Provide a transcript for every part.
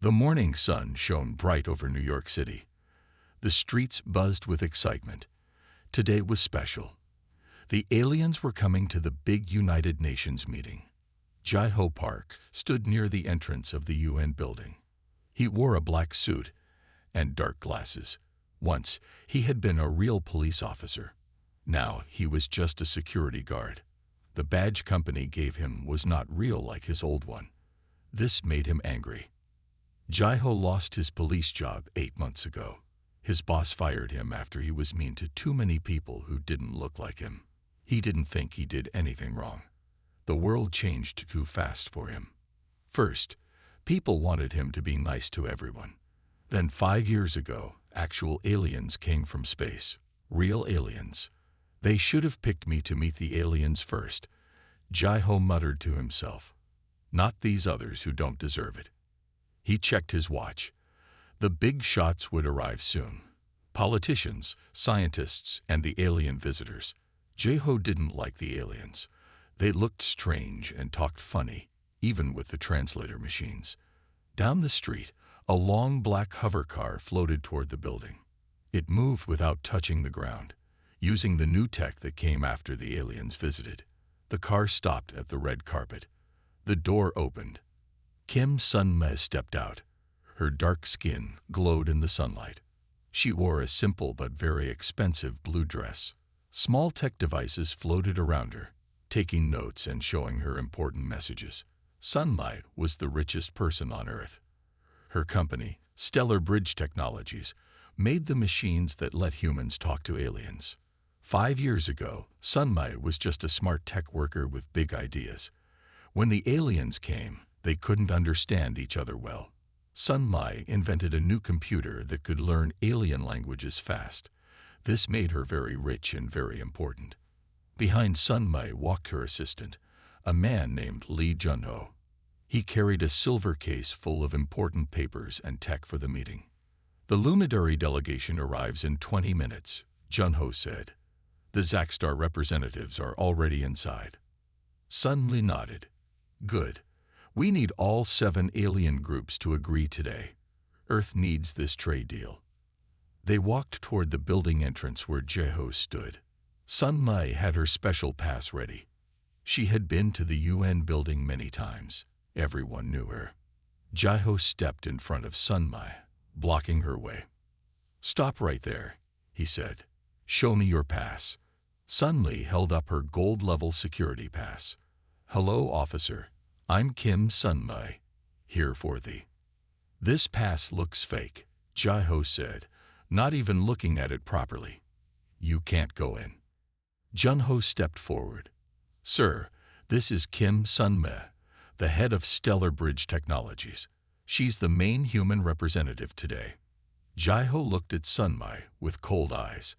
The morning sun shone bright over New York City. The streets buzzed with excitement. Today was special. The aliens were coming to the big United Nations meeting. Jai-Ho Park stood near the entrance of the UN building. He wore a black suit and dark glasses. Once, he had been a real police officer. Now, he was just a security guard. The badge company gave him was not real like his old one. This made him angry. Jai-Ho lost his police job 8 months ago. His boss fired him after he was mean to too many people who didn't look like him. He didn't think he did anything wrong. The world changed too fast for him. First, people wanted him to be nice to everyone. Then 5 years ago, actual aliens came from space. Real aliens. They should have picked me to meet the aliens first, Jai-Ho muttered to himself. Not these others who don't deserve it. He checked his watch. The big shots would arrive soon. Politicians, scientists, and the alien visitors. Jai-Ho didn't like the aliens. They looked strange and talked funny, even with the translator machines. Down the street, a long black hover car floated toward the building. It moved without touching the ground, using the new tech that came after the aliens visited. The car stopped at the red carpet. The door opened. Kim Sun-me stepped out. Her dark skin glowed in the sunlight. She wore a simple but very expensive blue dress. Small tech devices floated around her, taking notes and showing her important messages. Sun-me was the richest person on Earth. Her company, Stellar Bridge Technologies, made the machines that let humans talk to aliens. 5 years ago, Sun-me was just a smart tech worker with big ideas. When the aliens came, they couldn't understand each other well. Sun-me invented a new computer that could learn alien languages fast. This made her very rich and very important. Behind Sun-me walked her assistant, a man named Lee Jun-ho. He carried a silver case full of important papers and tech for the meeting. The luminary delegation arrives in 20 minutes, Jun-ho said. The Zakstar representatives are already inside. Sun-me nodded. Good. We need all 7 alien groups to agree today. Earth needs this trade deal. They walked toward the building entrance where Jai-Ho stood. Sun-me had her special pass ready. She had been to the UN building many times. Everyone knew her. Jai-Ho stepped in front of Sun-me, blocking her way. Stop right there, he said. Show me your pass. Sun-me held up her gold-level security pass. Hello, officer. I'm Kim Sun-me, here for thee. This pass looks fake, Jai-Ho said, not even looking at it properly. You can't go in. Jun-ho stepped forward. Sir, this is Kim Sun-me, the head of Stellar Bridge Technologies. She's the main human representative today. Jai-Ho looked at Sun-me with cold eyes.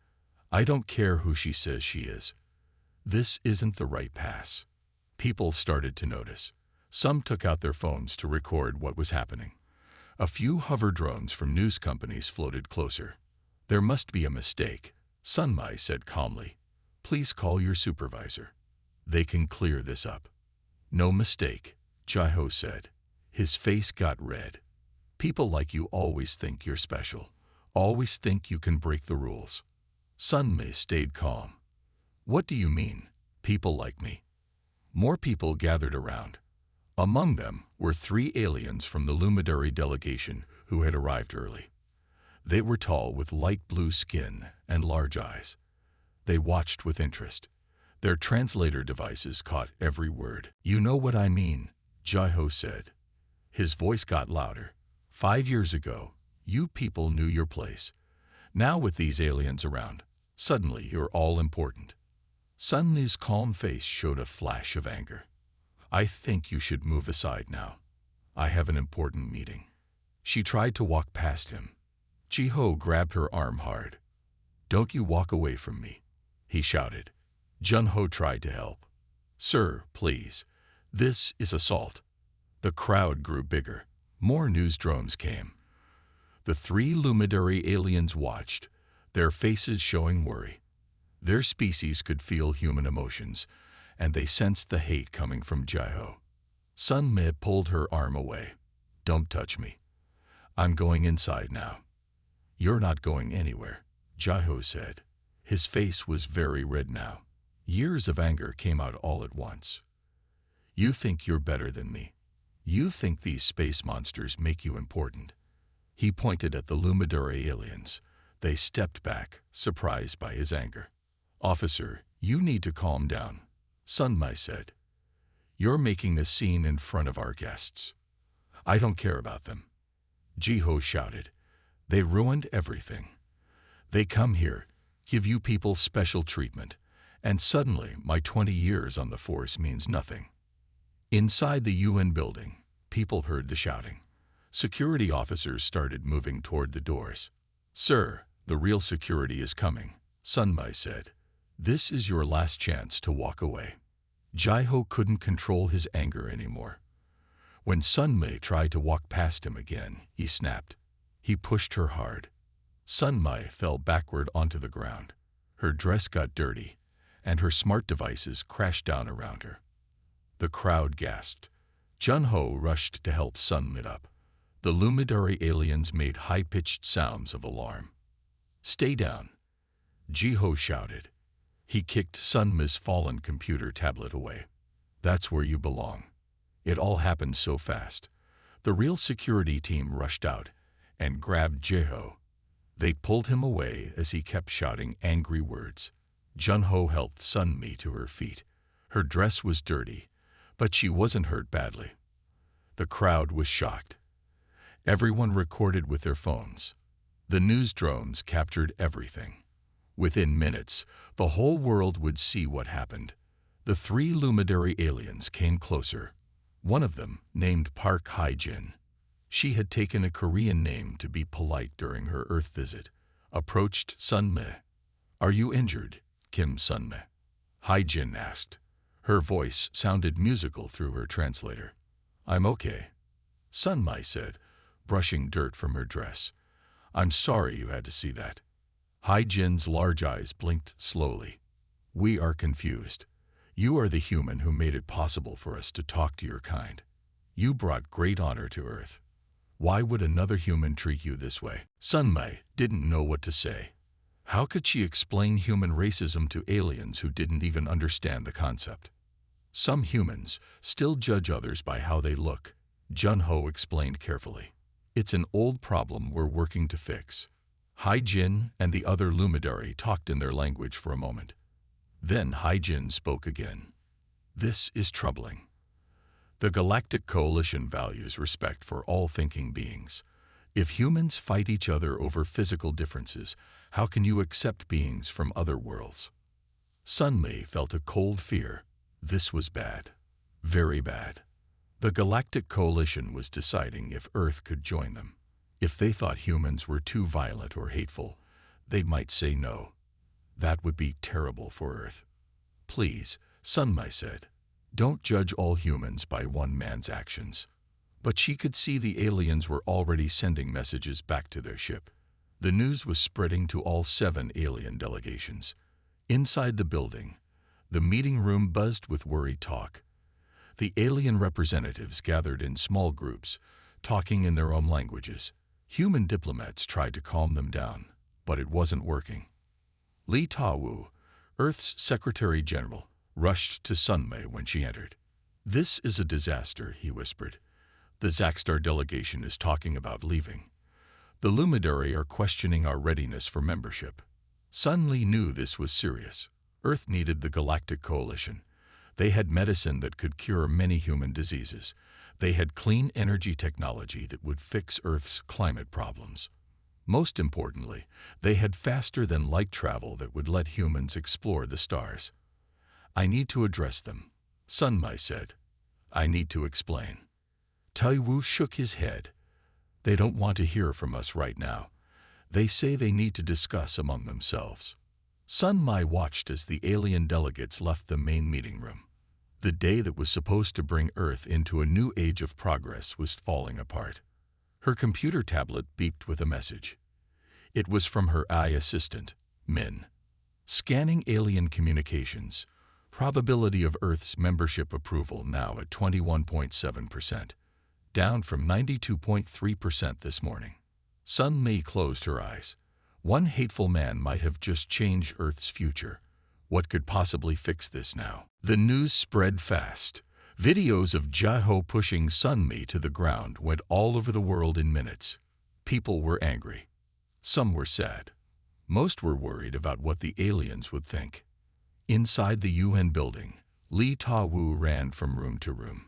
I don't care who she says she is. This isn't the right pass. People started to notice. Some took out their phones to record what was happening. A few hover drones from news companies floated closer. There must be a mistake, Sun-me said calmly. Please call your supervisor. They can clear this up. No mistake, Jai-Ho said. His face got red. People like you always think you're special. Always think you can break the rules. Sun-me stayed calm. What do you mean, people like me? More people gathered around. Among them were 3 aliens from the luminary delegation who had arrived early. They were tall with light blue skin and large eyes. They watched with interest. Their translator devices caught every word. You know what I mean, Jai-Ho said. His voice got louder. 5 years ago, you people knew your place. Now with these aliens around, suddenly you're all important. Sun-me's calm face showed a flash of anger. I think you should move aside now. I have an important meeting. She tried to walk past him. Jai-Ho grabbed her arm hard. Don't you walk away from me, he shouted. Jun-ho tried to help. Sir, please. This is assault. The crowd grew bigger. More news drones came. The 3 luminary aliens watched, their faces showing worry. Their species could feel human emotions, and they sensed the hate coming from Jai-Ho. Sun-me pulled her arm away. Don't touch me. I'm going inside now. You're not going anywhere, Jiho said. His face was very red now. Years of anger came out all at once. You think you're better than me. You think these space monsters make you important. He pointed at the Luminary aliens. They stepped back, surprised by his anger. Officer, you need to calm down, Sun Mai said. You're making a scene in front of our guests. I don't care about them. Jiho shouted. They ruined everything. They come here, give you people special treatment, and suddenly my 20 years on the force means nothing. Inside the UN building, people heard the shouting. Security officers started moving toward the doors. Sir, the real security is coming, Sun Mai said. This is your last chance to walk away. Jiho couldn't control his anger anymore. When Sun Mai tried to walk past him again, he snapped. He pushed her hard. Sun Mai fell backward onto the ground. Her dress got dirty, and her smart devices crashed down around her. The crowd gasped. Junho rushed to help Sun Mai up. The Luminary aliens made high-pitched sounds of alarm. Stay down, Jiho shouted. He kicked Sun Mai's fallen computer tablet away. That's where you belong. It all happened so fast. The real security team rushed out and grabbed Jiho. They pulled him away as he kept shouting angry words. Junho helped Sun Mai to her feet. Her dress was dirty, but she wasn't hurt badly. The crowd was shocked. Everyone recorded with their phones. The news drones captured everything. Within minutes, the whole world would see what happened. The 3 Luminary aliens came closer. One of them, named Park Hae-jin. She had taken a Korean name to be polite during her Earth visit. Approached Sun Mai. Are you injured, Kim Sun Mai? Hae-jin asked. Her voice sounded musical through her translator. I'm okay, Sun Mai said, brushing dirt from her dress. I'm sorry you had to see that. Hae-jin's large eyes blinked slowly. We are confused. You are the human who made it possible for us to talk to your kind. You brought great honor to Earth. Why would another human treat you this way? Sun Mai didn't know what to say. How could she explain human racism to aliens who didn't even understand the concept? Some humans still judge others by how they look, Junho explained carefully. It's an old problem we're working to fix. Hae-jin and the other Luminary talked in their language for a moment. Then Hae-jin spoke again. This is troubling. The Galactic Coalition values respect for all thinking beings. If humans fight each other over physical differences, how can you accept beings from other worlds? Sun Mai felt a cold fear. This was bad. Very bad. The Galactic Coalition was deciding if Earth could join them. If they thought humans were too violent or hateful, they might say no. That would be terrible for Earth. Please, Sun Mai said, don't judge all humans by one man's actions. But she could see the aliens were already sending messages back to their ship. The news was spreading to all 7 alien delegations. Inside the building, the meeting room buzzed with worried talk. The alien representatives gathered in small groups, talking in their own languages. Human diplomats tried to calm them down, but it wasn't working. Lee Ta-woo, Earth's Secretary General, rushed to Sun Mai when she entered. This is a disaster, he whispered. The Zaxtar delegation is talking about leaving. The Luminary are questioning our readiness for membership. Sun Lee knew this was serious. Earth needed the Galactic Coalition. They had medicine that could cure many human diseases. They had clean energy technology that would fix Earth's climate problems. Most importantly, they had faster-than-light travel that would let humans explore the stars. I need to address them, Sun Mai said. I need to explain. Tai-woo shook his head. They don't want to hear from us right now. They say they need to discuss among themselves. Sun Mai watched as the alien delegates left the main meeting room. The day that was supposed to bring Earth into a new age of progress was falling apart. Her computer tablet beeped with a message. It was from her AI assistant, Min. Scanning alien communications. Probability of Earth's membership approval now at 21.7%. down from 92.3% this morning. Sun Mei closed her eyes. One hateful man might have just changed Earth's future. What could possibly fix this now? The news spread fast. Videos of Jiaho pushing Sun Mei to the ground went all over the world in minutes. People were angry. Some were sad. Most were worried about what the aliens would think. Inside the UN building, Li Ta-wu ran from room to room.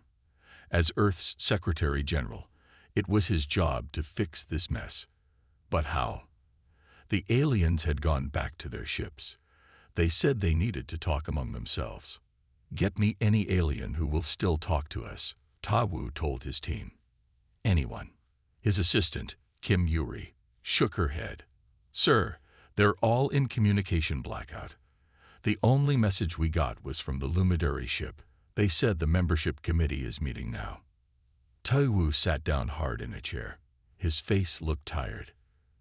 As Earth's Secretary General, it was his job to fix this mess. But how? The aliens had gone back to their ships. They said they needed to talk among themselves. "Get me any alien who will still talk to us," Ta-wu told his team. Anyone. His assistant, Kim Yuri, shook her head. "Sir, they're all in communication blackout. The only message we got was from the Luminary ship. They said the membership committee is meeting now." Ta-wu sat down hard in a chair. His face looked tired.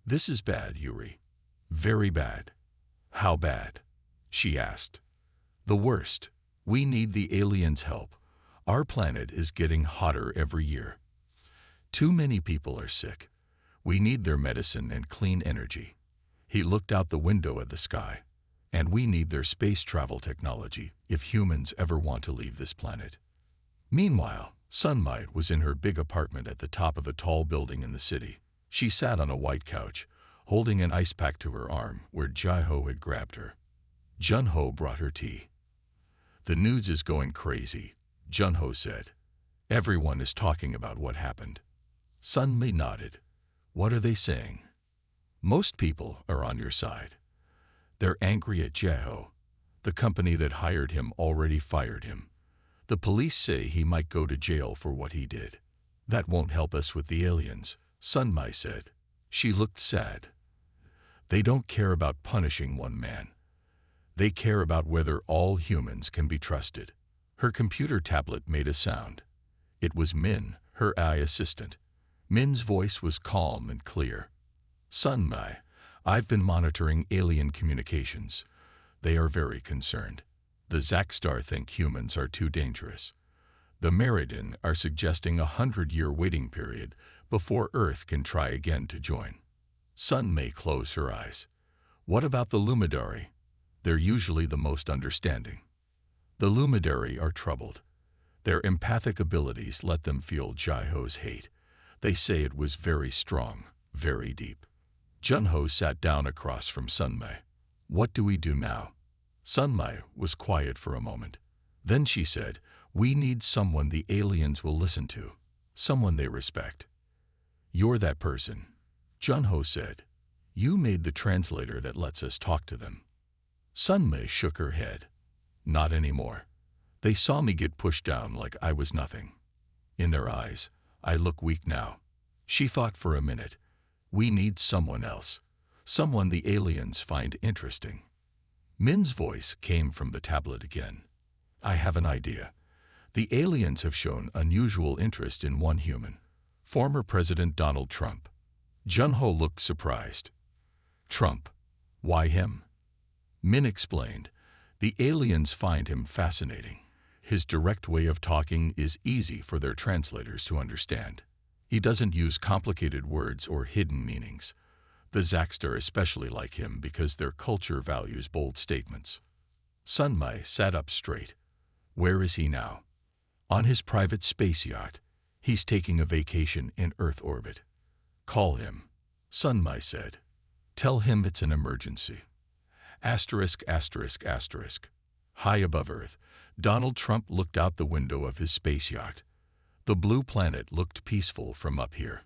"This is bad, Yuri. Very bad." "How bad?" she asked. "The worst. We need the aliens' help. Our planet is getting hotter every year. Too many people are sick. We need their medicine and clean energy." He looked out the window at the sky. "And we need their space travel technology if humans ever want to leave this planet." Meanwhile, Sun Mei was in her big apartment at the top of a tall building in the city. She sat on a white couch, holding an ice pack to her arm where Jiaho had grabbed her. Junho brought her tea. "The news is going crazy," Junho said. "Everyone is talking about what happened." Sun Mei nodded. "What are they saying?" "Most people are on your side. They're angry at Jiaho. The company that hired him already fired him. The police say he might go to jail for what he did. That won't help us with the aliens," Sun Mei said. She looked sad. "They don't care about punishing one man. They care about whether all humans can be trusted." Her computer tablet made a sound. It was Min, her AI assistant. Min's voice was calm and clear. "Sun Mei, I've been monitoring alien communications. They are very concerned. The Zakstar think humans are too dangerous. The Meridian are suggesting a 100-year waiting period before Earth can try again to join." Sun Mei closed her eyes. "What about the Luminary? They're usually the most understanding." "The Luminary are troubled. Their empathic abilities let them feel Jiaho's hate. They say it was very strong, very deep." Junho sat down across from Sun Mei. "What do we do now?" Sun Mei was quiet for a moment. Then she said, "We need someone the aliens will listen to, someone they respect." "You're that person," Junho said. "You made the translator that lets us talk to them." Sun Mei shook her head. "Not anymore. They saw me get pushed down like I was nothing. In their eyes, I look weak now." She thought for a minute. "We need someone else, someone the aliens find interesting." Min's voice came from the tablet again. "I have an idea. The aliens have shown unusual interest in one human, former President Donald Trump." Junho looked surprised. "Trump? Why him?" Min explained. "The aliens find him fascinating. His direct way of talking is easy for their translators to understand. He doesn't use complicated words or hidden meanings. The Zakstar especially like him because their culture values bold statements." Sun Mei sat up straight. "Where is he now?" "On his private space yacht. He's taking a vacation in Earth orbit." "Call him," Sun Mei said. "Tell him it's an emergency." Asterisk, asterisk, asterisk. High above Earth, Donald Trump looked out the window of his space yacht. The blue planet looked peaceful from up here.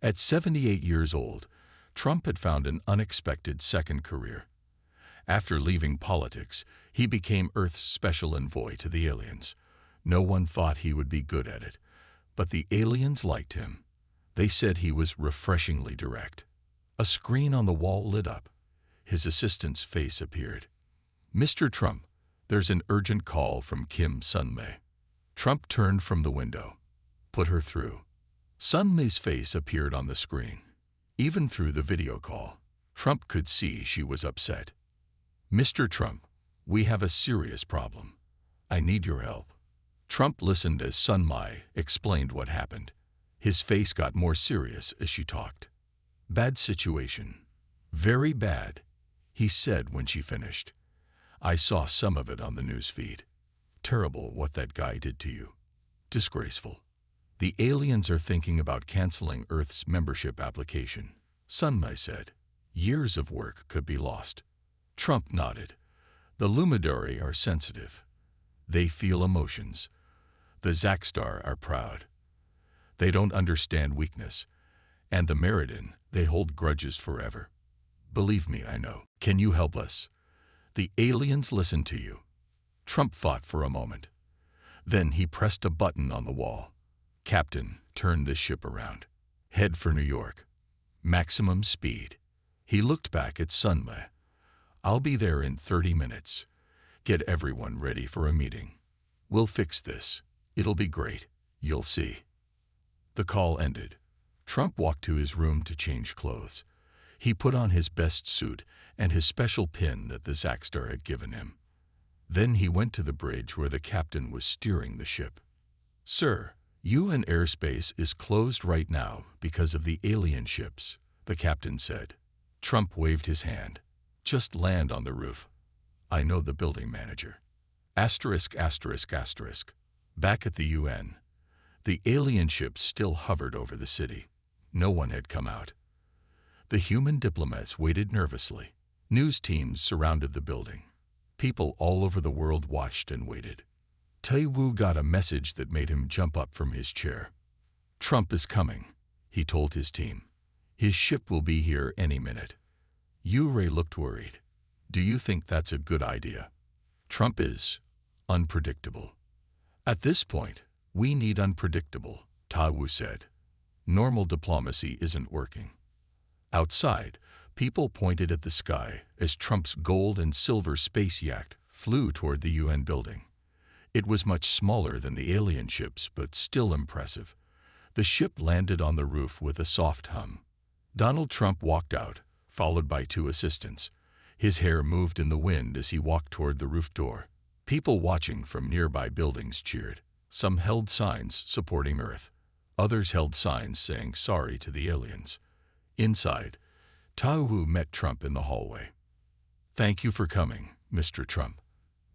At 78 years old, Trump had found an unexpected second career. After leaving politics, he became Earth's special envoy to the aliens. No one thought he would be good at it, but the aliens liked him. They said he was refreshingly direct. A screen on the wall lit up. His assistant's face appeared. "Mr. Trump, there's an urgent call from Kim Sun Mei." Trump turned from the window. "Put her through." Sun Mei's face appeared on the screen. Even through the video call, Trump could see she was upset. "Mr. Trump, we have a serious problem. I need your help." Trump listened as Sun Mei explained what happened. His face got more serious as she talked. Bad situation. Very bad, he said when she finished. I saw some of it on the news feed. Terrible what that guy did to you. Disgraceful. The aliens are thinking about canceling Earth's membership application. Sunma said. Years of work could be lost. Trump nodded. The Lumidori are sensitive. They feel emotions. The Zakstar are proud. They don't understand weakness. And the Meriden, they hold grudges forever. Believe me, I know. Can you help us? The aliens listen to you. Trump thought for a moment. Then he pressed a button on the wall. Captain, turn this ship around. Head for New York. Maximum speed. He looked back at Sunma. I'll be there in 30 minutes. Get everyone ready for a meeting. We'll fix this. It'll be great. You'll see. The call ended. Trump walked to his room to change clothes. He put on his best suit and his special pin that the Zakstar had given him. Then he went to the bridge where the captain was steering the ship. Sir, UN airspace is closed right now because of the alien ships, the captain said. Trump waved his hand. Just land on the roof. I know the building manager. Asterisk, asterisk, asterisk. Back at the UN, the alien ships still hovered over the city. No one had come out. The human diplomats waited nervously. News teams surrounded the building. People all over the world watched and waited. Taewoo got a message that made him jump up from his chair. Trump is coming, he told his team. His ship will be here any minute. Ray looked worried. Do you think that's a good idea? Trump is unpredictable. At this point, we need unpredictable, Taewoo said. Normal diplomacy isn't working. Outside, people pointed at the sky as Trump's gold and silver space yacht flew toward the UN building. It was much smaller than the alien ships, but still impressive. The ship landed on the roof with a soft hum. Donald Trump walked out, followed by two assistants. His hair moved in the wind as he walked toward the roof door. People watching from nearby buildings cheered. Some held signs supporting Earth. Others held signs saying sorry to the aliens. Inside, Taewoo met Trump in the hallway. Thank you for coming, Mr. Trump.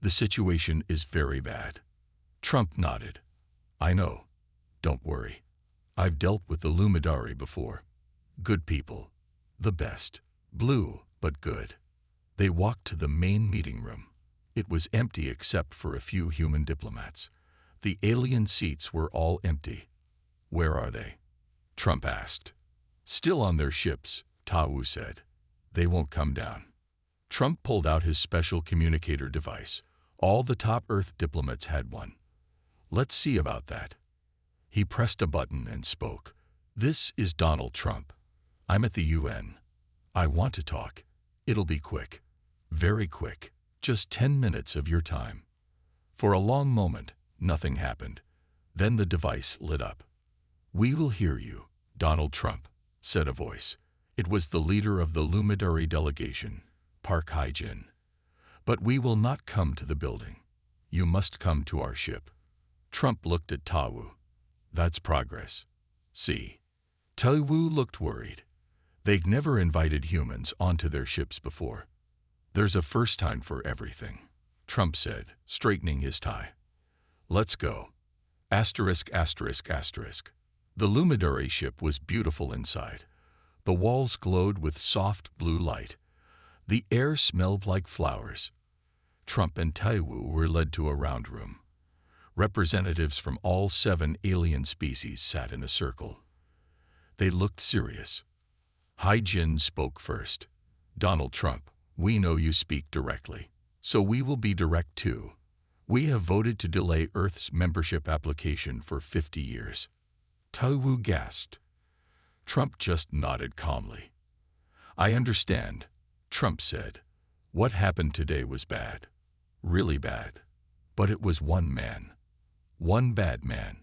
The situation is very bad. Trump nodded. I know. Don't worry. I've dealt with the Lumidari before. Good people. The best. Blue, but good. They walked to the main meeting room. It was empty except for a few human diplomats. The alien seats were all empty. Where are they? Trump asked. Still on their ships, Taewoo said. They won't come down. Trump pulled out his special communicator device. All the top Earth diplomats had one. Let's see about that. He pressed a button and spoke. This is Donald Trump. I'm at the UN. I want to talk. It'll be quick. Very quick. Just 10 minutes of your time. For a long moment, nothing happened. Then the device lit up. We will hear you, Donald Trump, said a voice. It was the leader of the Lumidari delegation, Park Hae-jin. But we will not come to the building. You must come to our ship. Trump looked at Taewoo. That's progress. See. Taewoo looked worried. They'd never invited humans onto their ships before. There's a first time for everything, Trump said, straightening his tie. Let's go. Asterisk, asterisk, asterisk. The Lumidari ship was beautiful inside. The walls glowed with soft blue light. The air smelled like flowers. Trump and Taewoo were led to a round room. Representatives from all 7 alien species sat in a circle. They looked serious. Hae-jin spoke first. Donald Trump, we know you speak directly, so we will be direct too. We have voted to delay Earth's membership application for 50 years. Taewoo gasped. Trump just nodded calmly. I understand, Trump said. What happened today was bad. Really bad. But it was one man. One bad man.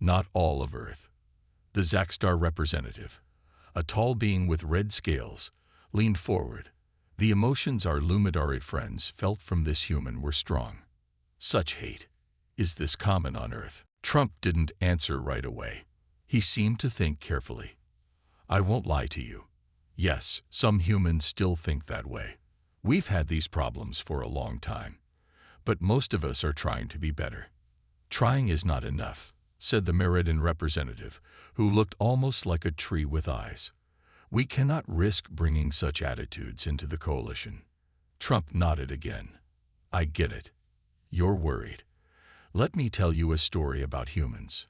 Not all of Earth. The Zakstar representative, a tall being with red scales, leaned forward. The emotions our Lumidari friends felt from this human were strong. Such hate. Is this common on Earth? Trump didn't answer right away. He seemed to think carefully. I won't lie to you. Yes, some humans still think that way. We've had these problems for a long time. But most of us are trying to be better. Trying is not enough, said the Meriden representative, who looked almost like a tree with eyes. We cannot risk bringing such attitudes into the coalition. Trump nodded again. I get it. You're worried. Let me tell you a story about humans.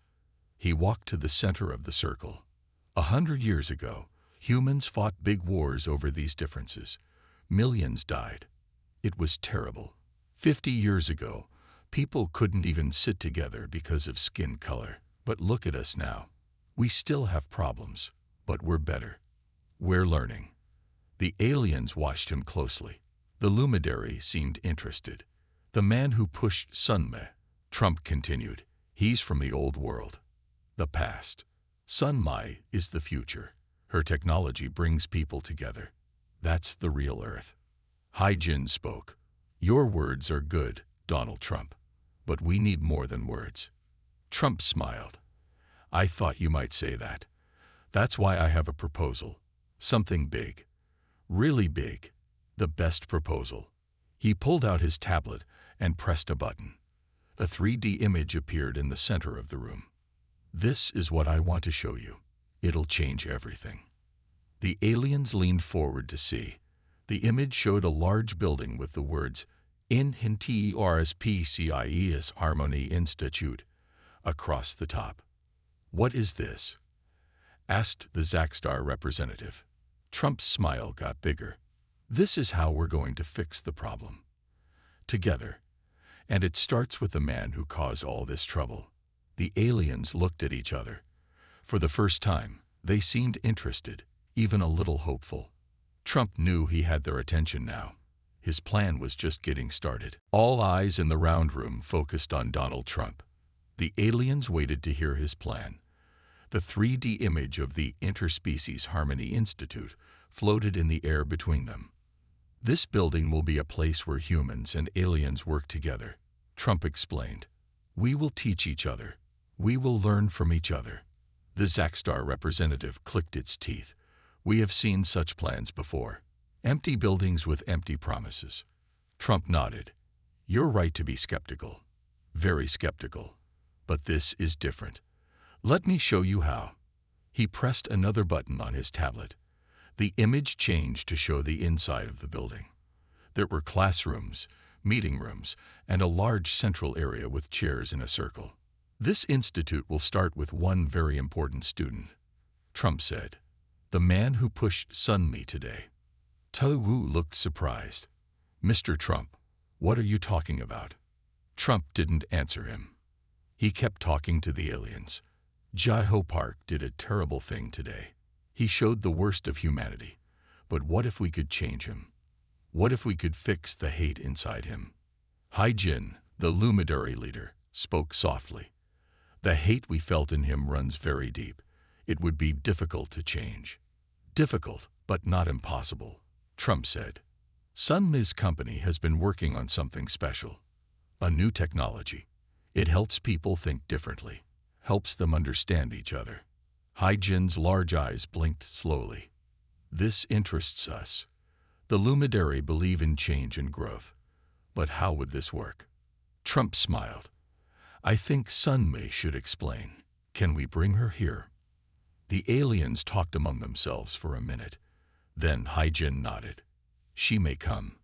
He walked to the center of the circle. 100 years ago, humans fought big wars over these differences. Millions died. It was terrible. 50 years ago, people couldn't even sit together because of skin color. But look at us now. We still have problems, but we're better. We're learning. The aliens watched him closely. The luminary seemed interested. The man who pushed Sunme, Trump continued, he's from the old world. The past. Sunmai is the future. Her technology brings people together. That's the real Earth. Hai-jin spoke. Your words are good, Donald Trump. But we need more than words. Trump smiled. I thought you might say that. That's why I have a proposal. Something big. Really big. The best proposal. He pulled out his tablet and pressed a button. A 3D image appeared in the center of the room. This is what I want to show you. It'll change everything. The aliens leaned forward to see. The image showed a large building with the words INHTERSPCIES Harmony Institute across the top. What is this? Asked the Zaxtar representative. Trump's smile got bigger. This is how we're going to fix the problem. Together. And it starts with the man who caused all this trouble. The aliens looked at each other. For the first time, they seemed interested, even a little hopeful. Trump knew he had their attention now. His plan was just getting started. All eyes in the round room focused on Donald Trump. The aliens waited to hear his plan. The 3D image of the Interspecies Harmony Institute floated in the air between them. This building will be a place where humans and aliens work together, Trump explained. We will teach each other. We will learn from each other. The Zaxtar representative clicked its teeth. We have seen such plans before. Empty buildings with empty promises. Trump nodded. You're right to be skeptical. Very skeptical. But this is different. Let me show you how. He pressed another button on his tablet. The image changed to show the inside of the building. There were classrooms, meeting rooms, and a large central area with chairs in a circle. This institute will start with one very important student, Trump said. The man who pushed Sunmi today. Tu Wu looked surprised. Mr. Trump, what are you talking about? Trump didn't answer him. He kept talking to the aliens. Jai-Ho Park did a terrible thing today. He showed the worst of humanity. But what if we could change him? What if we could fix the hate inside him? Hai-jin, the luminary leader, spoke softly. The hate we felt in him runs very deep. It would be difficult to change. Difficult, but not impossible, Trump said. Sunmi's company has been working on something special. A new technology. It helps people think differently. Helps them understand each other. Hai-jin's large eyes blinked slowly. This interests us. The luminary believe in change and growth. But how would this work? Trump smiled. I think Sunmi should explain. Can we bring her here? The aliens talked among themselves for a minute. Then Hai-jin nodded. She may come.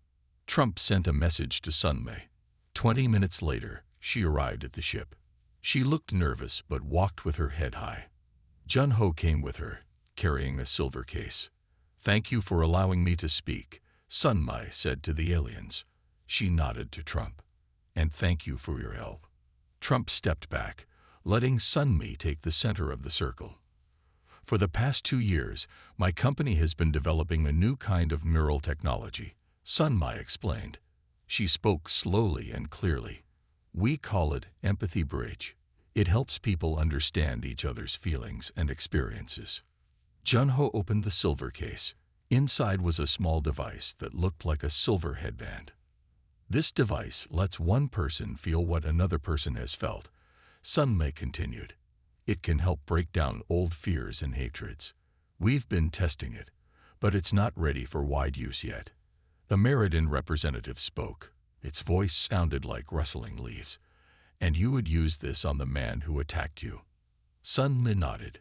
Trump sent a message to Sunmi. 20 minutes later, she arrived at the ship. She looked nervous but walked with her head high. Jun-ho came with her, carrying a silver case. Thank you for allowing me to speak, Sunmi said to the aliens. She nodded to Trump. And thank you for your help. Trump stepped back, letting Sunmi take the center of the circle. For the past 2 years, my company has been developing a new kind of neural technology, Sunmi explained. She spoke slowly and clearly. We call it Empathy Bridge. It helps people understand each other's feelings and experiences. Jun-ho opened the silver case. Inside was a small device that looked like a silver headband. This device lets one person feel what another person has felt. Sunmi continued. It can help break down old fears and hatreds. We've been testing it, but it's not ready for wide use yet. The Meriden representative spoke. Its voice sounded like rustling leaves. And you would use this on the man who attacked you? Sun Mi nodded.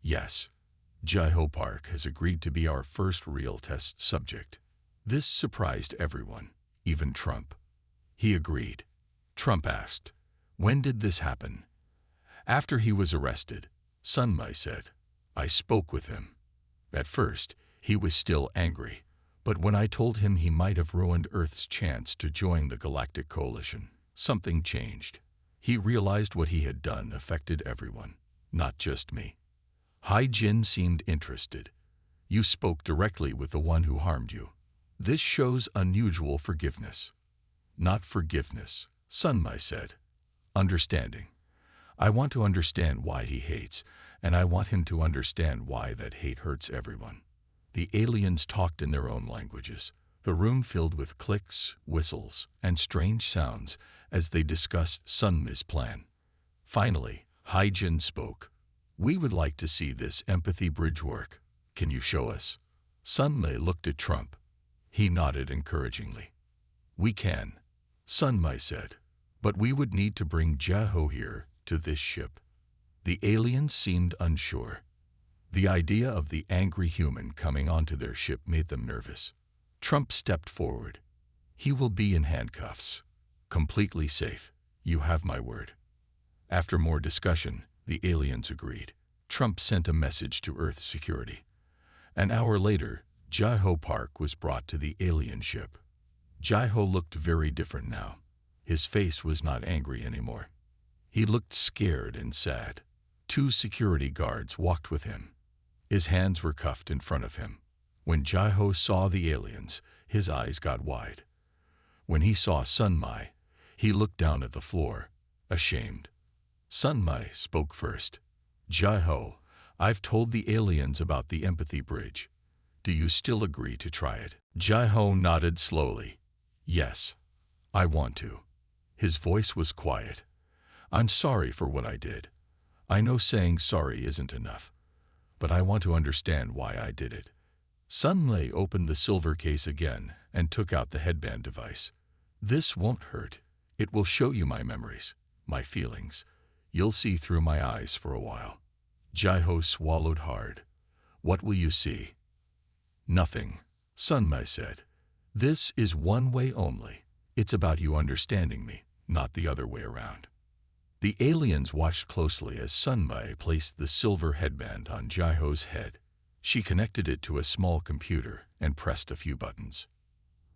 Yes. Jai-Ho Park has agreed to be our first real test subject. This surprised everyone, even Trump. He agreed. Trump asked, when did this happen? After he was arrested, Sun Mi said. I spoke with him. At first, he was still angry, but when I told him he might have ruined Earth's chance to join the Galactic Coalition, something changed. He realized what he had done affected everyone, not just me. Hai Jin seemed interested. You spoke directly with the one who harmed you. This shows unusual forgiveness. Not forgiveness, Sun Mi said. Understanding. I want to understand why he hates, and I want him to understand why that hate hurts everyone. The aliens talked in their own languages. The room filled with clicks, whistles, and strange sounds as they discussed Sun Mi's plan. Finally, Hai Jin spoke. We would like to see this empathy bridge work. Can you show us? Sun Mi looked at Trump. He nodded encouragingly. We can, Sun Mi said. But we would need to bring Jai-Ho here to this ship. The aliens seemed unsure. The idea of the angry human coming onto their ship made them nervous. Trump stepped forward. He will be in handcuffs. Completely safe. You have my word. After more discussion, the aliens agreed. Trump sent a message to Earth security. An hour later, Jai-Ho Park was brought to the alien ship. Jai-Ho looked very different now. His face was not angry anymore. He looked scared and sad. 2 security guards walked with him. His hands were cuffed in front of him. When Jai-Ho saw the aliens, his eyes got wide. When he saw Sun Mi, he looked down at the floor, ashamed. Sun Mi spoke first. Jai-Ho, I've told the aliens about the empathy bridge. Do you still agree to try it? Jai-Ho nodded slowly. Yes, I want to. His voice was quiet. I'm sorry for what I did. I know saying sorry isn't enough, but I want to understand why I did it. Sun Mi opened the silver case again and took out the headband device. This won't hurt. It will show you my memories, my feelings. You'll see through my eyes for a while. Jai-Ho swallowed hard. What will you see? Nothing, Sun Mi said. This is one way only. It's about you understanding me, not the other way around. The aliens watched closely as Sun Mi placed the silver headband on Jai-Ho's head. She connected it to a small computer and pressed a few buttons.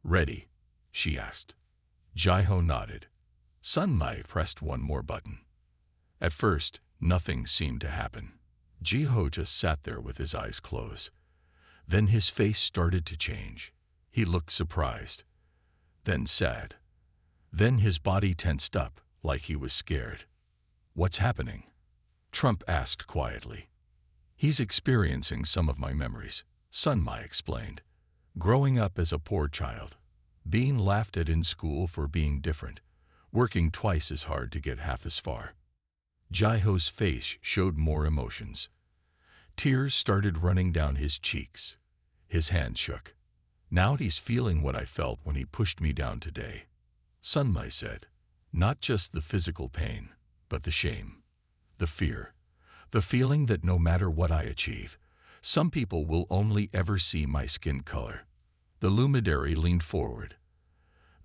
Ready? She asked. Jai-Ho nodded. Sun Mi pressed one more button. At first, nothing seemed to happen. Jai-Ho just sat there with his eyes closed. Then his face started to change. He looked surprised, then sad. Then his body tensed up, like he was scared. What's happening? Trump asked quietly. He's experiencing some of my memories, Sun Mi explained. Growing up as a poor child, being laughed at in school for being different, working twice as hard to get half as far. Jai-Ho's face showed more emotions. Tears started running down his cheeks. His hand shook. Now he's feeling what I felt when he pushed me down today, Sun Mi said. Not just the physical pain, but the shame, the fear, the feeling that no matter what I achieve, some people will only ever see my skin color. The luminary leaned forward.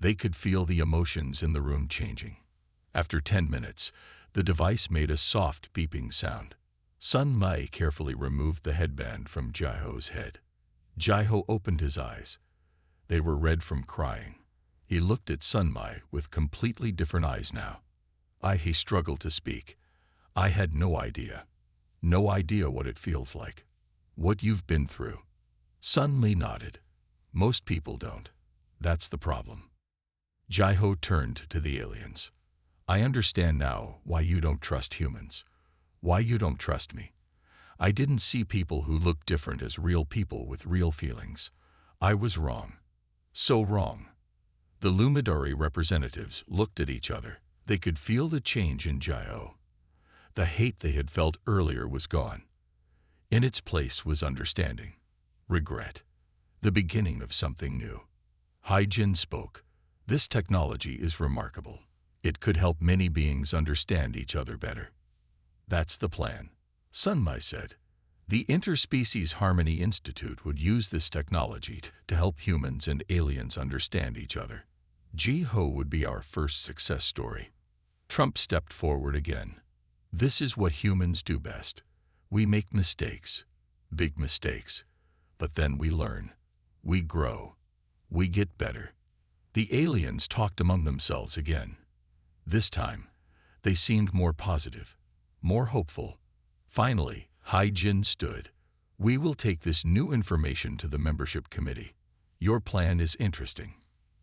They could feel the emotions in the room changing. After 10 minutes, the device made a soft beeping sound. Sun Mi carefully removed the headband from Jai-Ho's head. Jai-Ho opened his eyes. They were red from crying. He looked at Sun Mi with completely different eyes now. He struggled to speak. I had no idea. No idea what it feels like. What you've been through. Sun Mi nodded. Most people don't. That's the problem. Jai-Ho turned to the aliens. I understand now why you don't trust humans. Why you don't trust me. I didn't see people who look different as real people with real feelings. I was wrong. So wrong. The Luminary representatives looked at each other. They could feel the change in Jai-Ho. The hate they had felt earlier was gone. In its place was understanding, regret, the beginning of something new. Hai-Jin spoke. This technology is remarkable. It could help many beings understand each other better. That's the plan, Sun Mai said. The Interspecies Harmony Institute would use this technology to help humans and aliens understand each other. Ji-ho would be our first success story. Trump stepped forward again. This is what humans do best. We make mistakes, big mistakes, but then we learn, we grow, we get better. The aliens talked among themselves again. This time, they seemed more positive, more hopeful. Finally, Hai-Jin stood. We will take this new information to the membership committee. Your plan is interesting.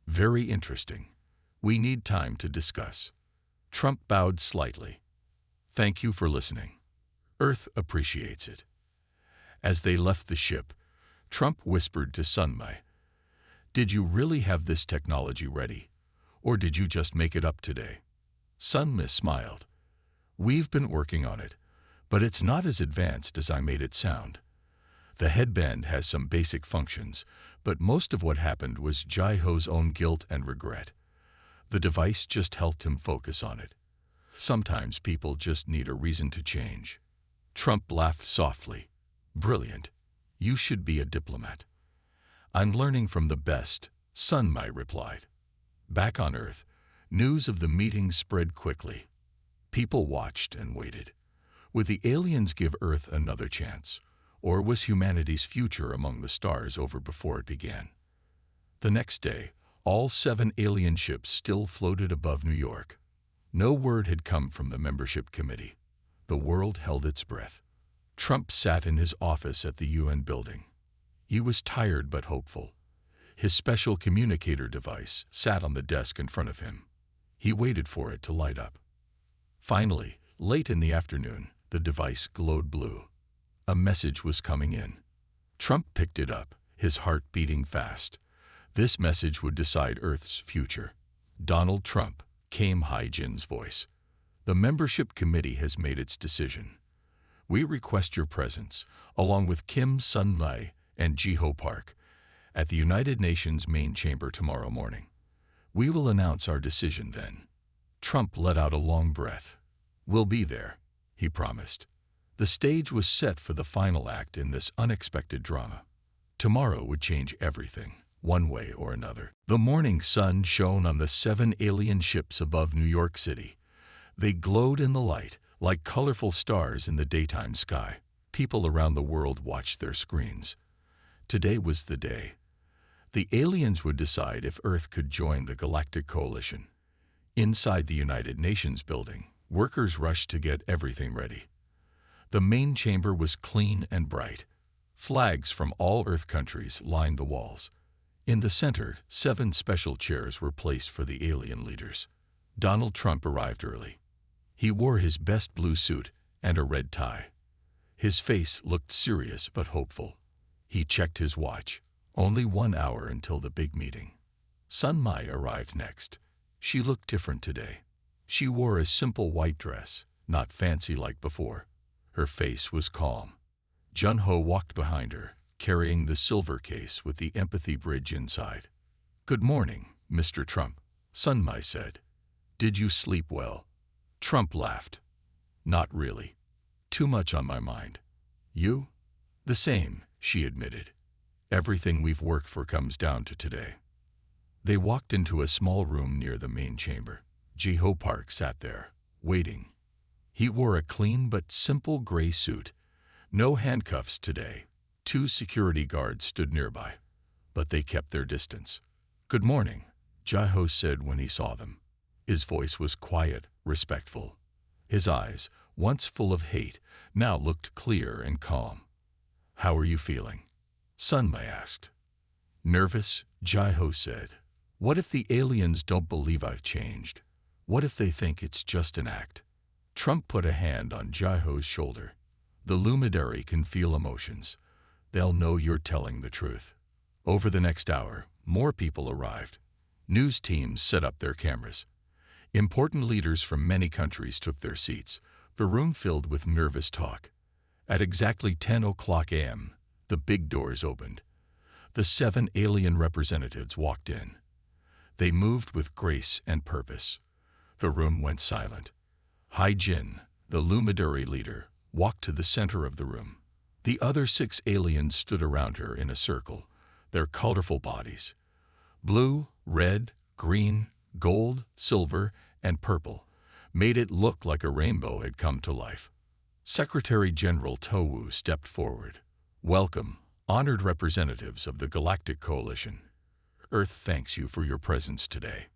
Very interesting. We need time to discuss. Trump bowed slightly. Thank you for listening. Earth appreciates it. As they left the ship, Trump whispered to Sun Mai, "Did you really have this technology ready, or did you just make it up today?" Sun Mai smiled. "We've been working on it, but it's not as advanced as I made it sound. The headband has some basic functions, but most of what happened was Ji-ho's own guilt and regret. The device just helped him focus on it. Sometimes people just need a reason to change." Trump laughed softly. "Brilliant. You should be a diplomat." "I'm learning from the best," Sun Mai replied. Back on Earth, news of the meeting spread quickly. People watched and waited. Would the aliens give Earth another chance, or was humanity's future among the stars over before it began? The next day, all 7 alien ships still floated above New York. No word had come from the membership committee. The world held its breath. Trump sat in his office at the UN building. He was tired but hopeful. His special communicator device sat on the desk in front of him. He waited for it to light up. Finally, late in the afternoon, the device glowed blue. A message was coming in. Trump picked it up, his heart beating fast. This message would decide Earth's future. "Donald Trump," came Hai-Jin's voice. "The membership committee has made its decision. We request your presence, along with Kim Sun Mai and Ji-ho Park, at the United Nations main chamber tomorrow morning. We will announce our decision then." Trump let out a long breath. "We'll be there," he promised. The stage was set for the final act in this unexpected drama. Tomorrow would change everything, one way or another. The morning sun shone on the 7 alien ships above New York City. They glowed in the light, like colorful stars in the daytime sky. People around the world watched their screens. Today was the day. The aliens would decide if Earth could join the Galactic Coalition. Inside the United Nations building, workers rushed to get everything ready. The main chamber was clean and bright. Flags from all Earth countries lined the walls. In the center, 7 special chairs were placed for the alien leaders. Donald Trump arrived early. He wore his best blue suit and a red tie. His face looked serious but hopeful. He checked his watch. Only 1 hour until the big meeting. Sun Mai arrived next. She looked different today. She wore a simple white dress, not fancy like before. Her face was calm. Jun-ho walked behind her, carrying the silver case with the empathy bridge inside. "Good morning, Mr. Trump," Sun Mai said. "Did you sleep well?" Trump laughed. "Not really. Too much on my mind. You?" "The same," she admitted. "Everything we've worked for comes down to today." They walked into a small room near the main chamber. Ji-ho Park sat there, waiting. He wore a clean but simple gray suit. No handcuffs today. 2 security guards stood nearby, but they kept their distance. "Good morning," Ji-ho said when he saw them. His voice was quiet, respectful. His eyes, once full of hate, now looked clear and calm. "How are you feeling?" Sun Mai asked. "Nervous," Ji-ho said. "What if the aliens don't believe I've changed? What if they think it's just an act?" Trump put a hand on Ji-ho's shoulder. "The luminary can feel emotions. They'll know you're telling the truth." Over the next hour, more people arrived. News teams set up their cameras. Important leaders from many countries took their seats. The room filled with nervous talk. At exactly 10 o'clock a.m., the big doors opened. The 7 alien representatives walked in. They moved with grace and purpose. The room went silent. Jin, the Luminary leader, walked to the center of the room. The other 6 aliens stood around her in a circle, their colorful bodies. Blue, red, green, gold, silver, and purple made it look like a rainbow had come to life. Secretary General Towu stepped forward. "Welcome, honored representatives of the Galactic Coalition. Earth thanks you for your presence today."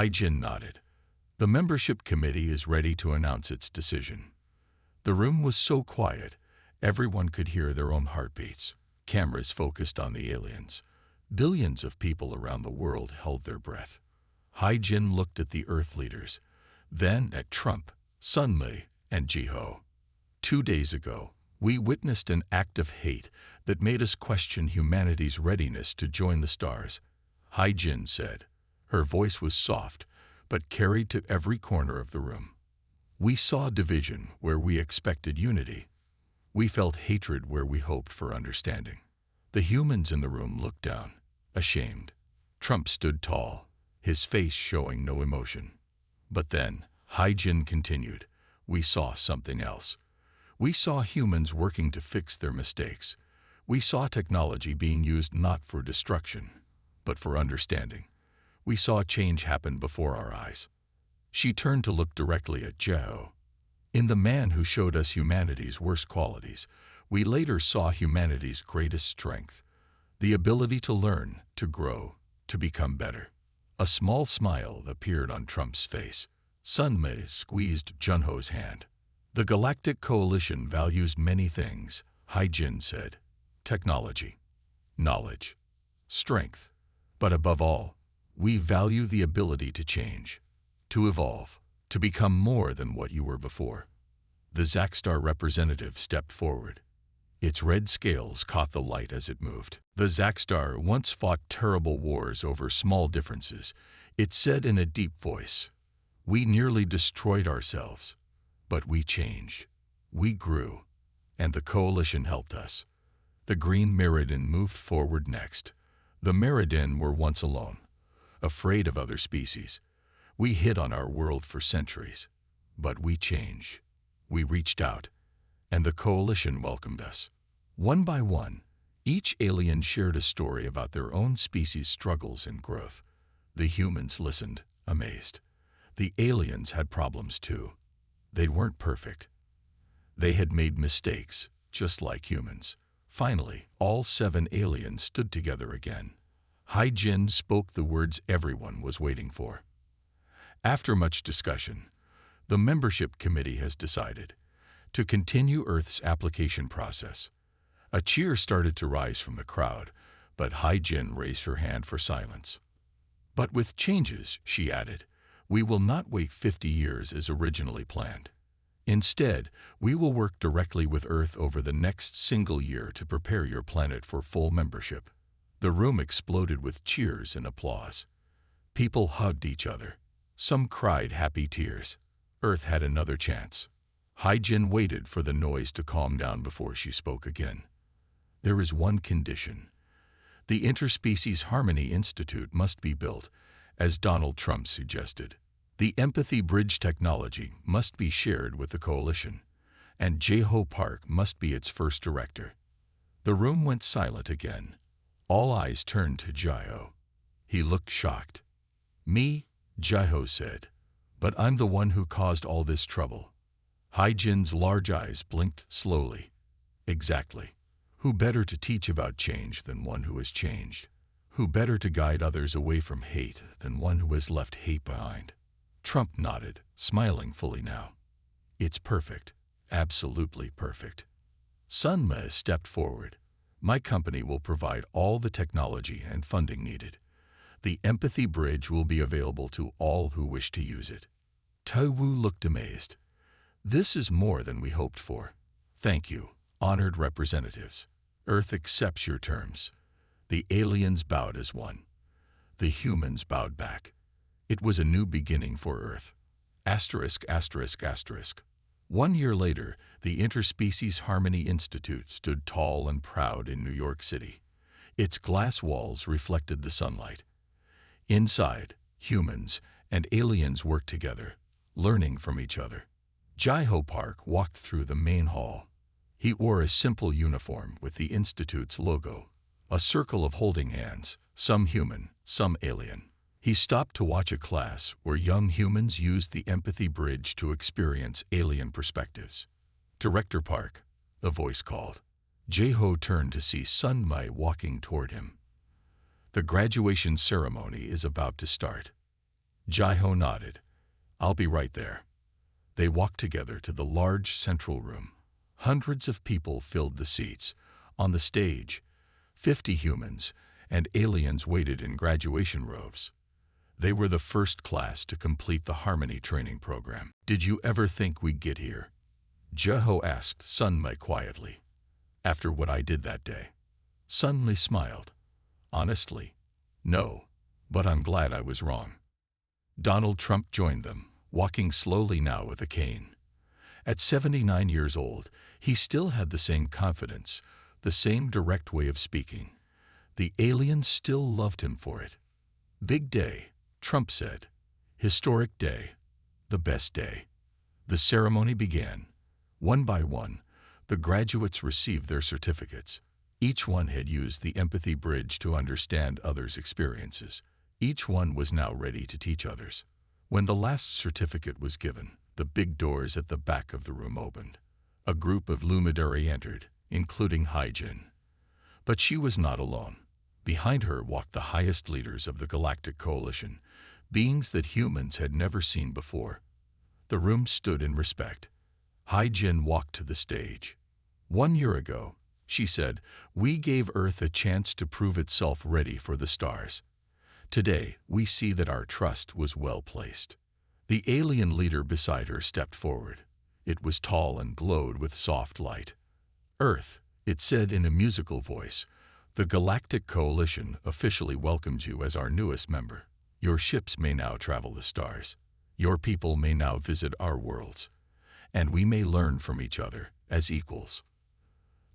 Jin nodded. "The membership committee is ready to announce its decision." The room was so quiet, everyone could hear their own heartbeats. Cameras focused on the aliens. Billions of people around the world held their breath. Jin looked at the Earth leaders, then at Trump, Sunmei, and Jiho. 2 days ago, we witnessed an act of hate that made us question humanity's readiness to join the stars, Jin said. Her voice was soft, but carried to every corner of the room. We saw division where we expected unity. We felt hatred where we hoped for understanding. The humans in the room looked down, ashamed. Trump stood tall, his face showing no emotion. But then, Jin continued, we saw something else. We saw humans working to fix their mistakes. We saw technology being used not for destruction, but for understanding. We saw change happen before our eyes. She turned to look directly at Jiho. In the man who showed us humanity's worst qualities, we later saw humanity's greatest strength, the ability to learn, to grow, to become better. A small smile appeared on Trump's face. Sunmei squeezed Junho's hand. The Galactic Coalition values many things, Jin said. Technology, knowledge, strength. But above all, we value the ability to change, to evolve, to become more than what you were before. The Zaxtar representative stepped forward. Its red scales caught the light as it moved. The Zaxtar once fought terrible wars over small differences. It said in a deep voice, "We nearly destroyed ourselves, but we changed. We grew, and the coalition helped us." The Green Meridian moved forward next. The Meridian were once alone, afraid of other species. We hid on our world for centuries, but we changed. We reached out, and the coalition welcomed us. One by one, each alien shared a story about their own species' struggles and growth. The humans listened, amazed. The aliens had problems too. They weren't perfect. They had made mistakes, just like humans. Finally, all 7 aliens stood together again. Jin spoke the words everyone was waiting for. After much discussion, the membership committee has decided to continue Earth's application process. A cheer started to rise from the crowd, but Jin raised her hand for silence. "But with changes," she added, "we will not wait 50 years as originally planned. Instead, we will work directly with Earth over the next single year to prepare your planet for full membership." The room exploded with cheers and applause. People hugged each other. Some cried happy tears. Earth had another chance. Jin waited for the noise to calm down before she spoke again. "There is one condition. The Interspecies Harmony Institute must be built, as Donald Trump suggested. The empathy bridge technology must be shared with the coalition, and Jiho Park must be its first director." The room went silent again. All eyes turned to Jiho. He looked shocked. "Me?" Jiho said. "But I'm the one who caused all this trouble." Jin's large eyes blinked slowly. "Exactly. Who better to teach about change than one who has changed? Who better to guide others away from hate than one who has left hate behind?" Trump nodded, smiling fully now. "It's perfect. Absolutely perfect." Sunmei stepped forward. "My company will provide all the technology and funding needed. The empathy bridge will be available to all who wish to use it." Towu looked amazed. "This is more than we hoped for. Thank you, honored representatives. Earth accepts your terms." The aliens bowed as one. The humans bowed back. It was a new beginning for Earth. ****. 1 year later, the Interspecies Harmony Institute stood tall and proud in New York City. Its glass walls reflected the sunlight. Inside, humans and aliens worked together, learning from each other. Jai-Ho Park walked through the main hall. He wore a simple uniform with the Institute's logo, a circle of holding hands, some human, some alien. He stopped to watch a class where young humans used the empathy bridge to experience alien perspectives. "Director Park," a voice called. Jai-Ho turned to see Sun Mai walking toward him. "The graduation ceremony is about to start." Jai-Ho nodded. "I'll be right there." They walked together to the large central room. Hundreds of people filled the seats. On the stage, 50 humans and aliens waited in graduation robes. They were the first class to complete the Harmony training program. "Did you ever think we'd get here?" Jai-Ho asked Sun Mai quietly. "After what I did that day." Sun Mai smiled. "Honestly, no, but I'm glad I was wrong." Donald Trump joined them, walking slowly now with a cane. At 79 years old, he still had the same confidence, the same direct way of speaking. The aliens still loved him for it. "Big day," Trump said. "Historic day. The best day." The ceremony began. One by one, the graduates received their certificates. Each one had used the empathy bridge to understand others' experiences. Each one was now ready to teach others. When the last certificate was given, the big doors at the back of the room opened. A group of Luminary entered, including Hai-Jin. But she was not alone. Behind her walked the highest leaders of the Galactic Coalition, beings that humans had never seen before. The room stood in respect. Hai-Jin walked to the stage. "1 year ago," she said, "we gave Earth a chance to prove itself ready for the stars. Today, we see that our trust was well placed." The alien leader beside her stepped forward. It was tall and glowed with soft light. "Earth," it said in a musical voice, "the Galactic Coalition officially welcomes you as our newest member. Your ships may now travel the stars. Your people may now visit our worlds. And we may learn from each other as equals."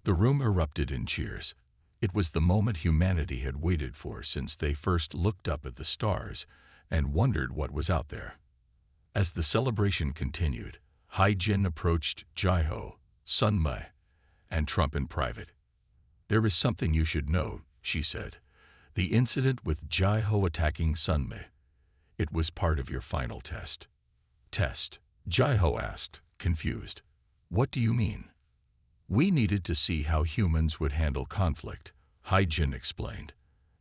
The room erupted in cheers. It was the moment humanity had waited for since they first looked up at the stars and wondered what was out there. As the celebration continued, Hai-Jin approached Jai-Ho, Sun Mai, and Trump in private. "There is something you should know," she said. "The incident with Jai-Ho attacking Sun Mai. It was part of your final test." "Test?" Jai-Ho asked, confused. "What do you mean?" "We needed to see how humans would handle conflict," Hai-Jin explained.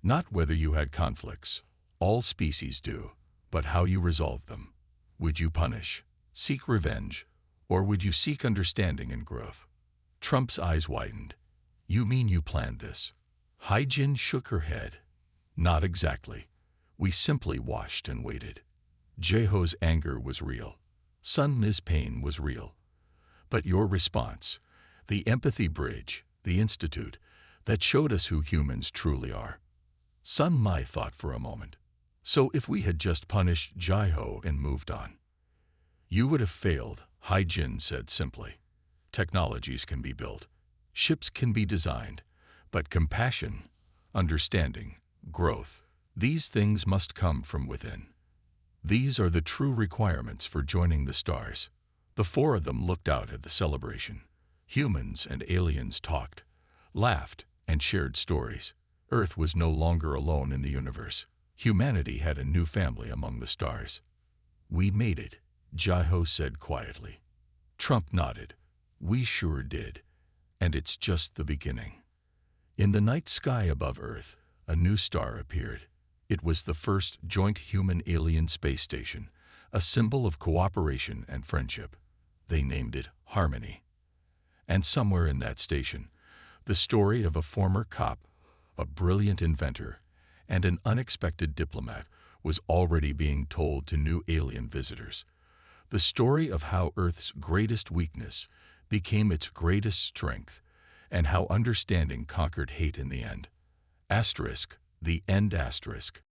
"Not whether you had conflicts. All species do. But how you resolve them. Would you punish, seek revenge, or would you seek understanding and growth?" Trump's eyes widened. "You mean you planned this?" Hai-Jin shook her head. "Not exactly. We simply watched and waited." Jai-Ho's anger was real. Sun Mai's pain was real. But your response, the empathy bridge, the institute, that showed us who humans truly are. Sun Mai thought for a moment. "So if we had just punished Jai-Ho and moved on?" "You would have failed," Hai-Jin said simply. "Technologies can be built. Ships can be designed. But compassion, understanding, growth, these things must come from within. These are the true requirements for joining the stars." The four of them looked out at the celebration. Humans and aliens talked, laughed, and shared stories. Earth was no longer alone in the universe. Humanity had a new family among the stars. "We made it," Jai-Ho said quietly. Trump nodded. "We sure did. And it's just the beginning." In the night sky above Earth, a new star appeared. It was the first joint human-alien space station, a symbol of cooperation and friendship. They named it Harmony. And somewhere in that station, the story of a former cop, a brilliant inventor, and an unexpected diplomat was already being told to new alien visitors. The story of how Earth's greatest weakness became its greatest strength, and how understanding conquered hate in the end. *, the end*.